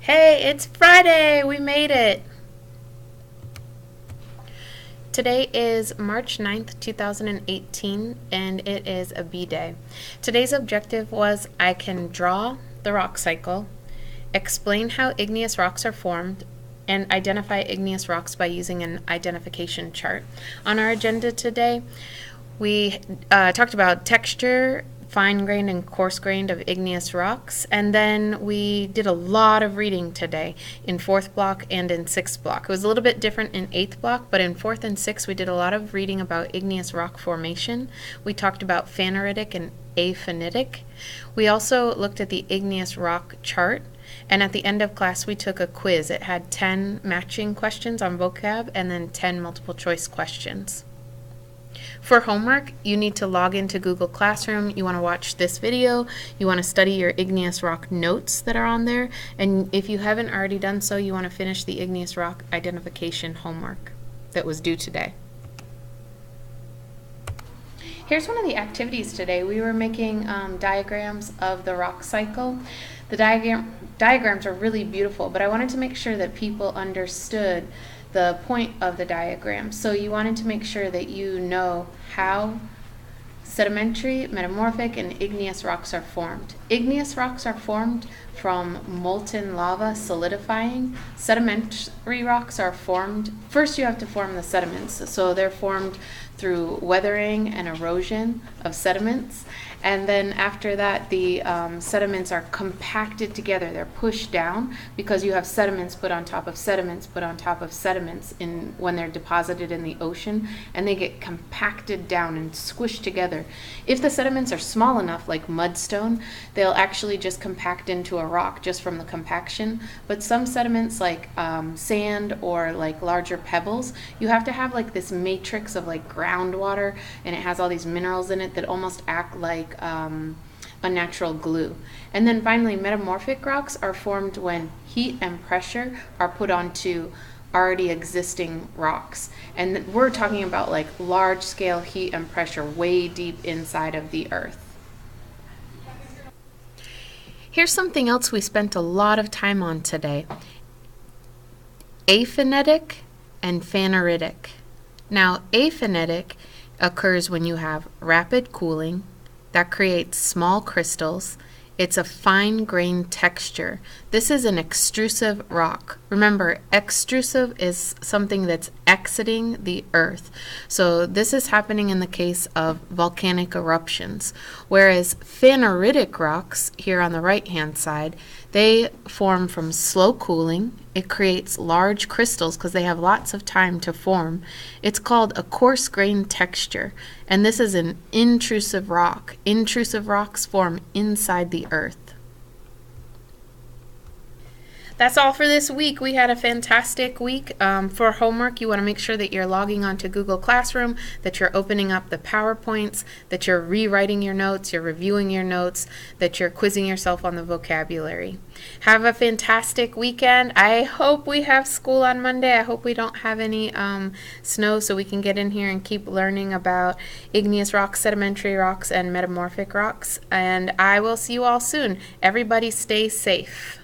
Hey, it's Friday! We made it! Today is March 9th, 2018, and it is a B-Day. Today's objective was I can draw the rock cycle, explain how igneous rocks are formed, and identify igneous rocks by using an identification chart. On our agenda today, we talked about texture, fine-grained and coarse-grained of igneous rocks, and then we did a lot of reading today in 4th block and in 6th block. It was a little bit different in 8th block, but in 4th and 6th we did a lot of reading about igneous rock formation. We talked about Phaneritic and Aphanitic. We also looked at the igneous rock chart, and at the end of class we took a quiz. It had 10 matching questions on vocab and then 10 multiple choice questions. For homework, you need to log into Google Classroom. You want to watch this video. You want to study your igneous rock notes that are on there. And if you haven't already done so, you want to finish the igneous rock identification homework that was due today. Here's one of the activities today. We were making diagrams of the rock cycle. The diagrams are really beautiful, but I wanted to make sure that people understood the point of the diagram. So you wanted to make sure that you know how sedimentary, metamorphic, and igneous rocks are formed. Igneous rocks are formed from molten lava solidifying. Sedimentary rocks are formed, first you have to form the sediments. So they're formed through weathering and erosion of sediments. And then after that, the sediments are compacted together. They're pushed down because you have sediments put on top of sediments put on top of sediments when they're deposited in the ocean, and they get compacted down and squished together. If the sediments are small enough, like mudstone, they'll actually just compact into a rock just from the compaction. But some sediments, like sand or like larger pebbles, you have to have like this matrix of like groundwater, and it has all these minerals in it that almost act like a natural glue. And then finally, metamorphic rocks are formed when heat and pressure are put onto already existing rocks. And we're talking about like large scale heat and pressure way deep inside of the earth. Here's something else we spent a lot of time on today. Aphanitic and Phaneritic. Now, aphanitic occurs when you have rapid cooling that creates small crystals. It's a fine-grained texture. This is an extrusive rock. Remember, extrusive is something that's exiting the earth. So this is happening in the case of volcanic eruptions. Whereas phaneritic rocks, here on the right-hand side, they form from slow cooling. It creates large crystals because they have lots of time to form. It's called a coarse-grained texture, and this is an intrusive rock. Intrusive rocks form inside the earth. That's all for this week. We had a fantastic week. For homework, you want to make sure that you're logging onto Google Classroom, that you're opening up the PowerPoints, that you're rewriting your notes, you're reviewing your notes, that you're quizzing yourself on the vocabulary. Have a fantastic weekend. I hope we have school on Monday. I hope we don't have any snow so we can get in here and keep learning about igneous rocks, sedimentary rocks, and metamorphic rocks. And I will see you all soon. Everybody stay safe.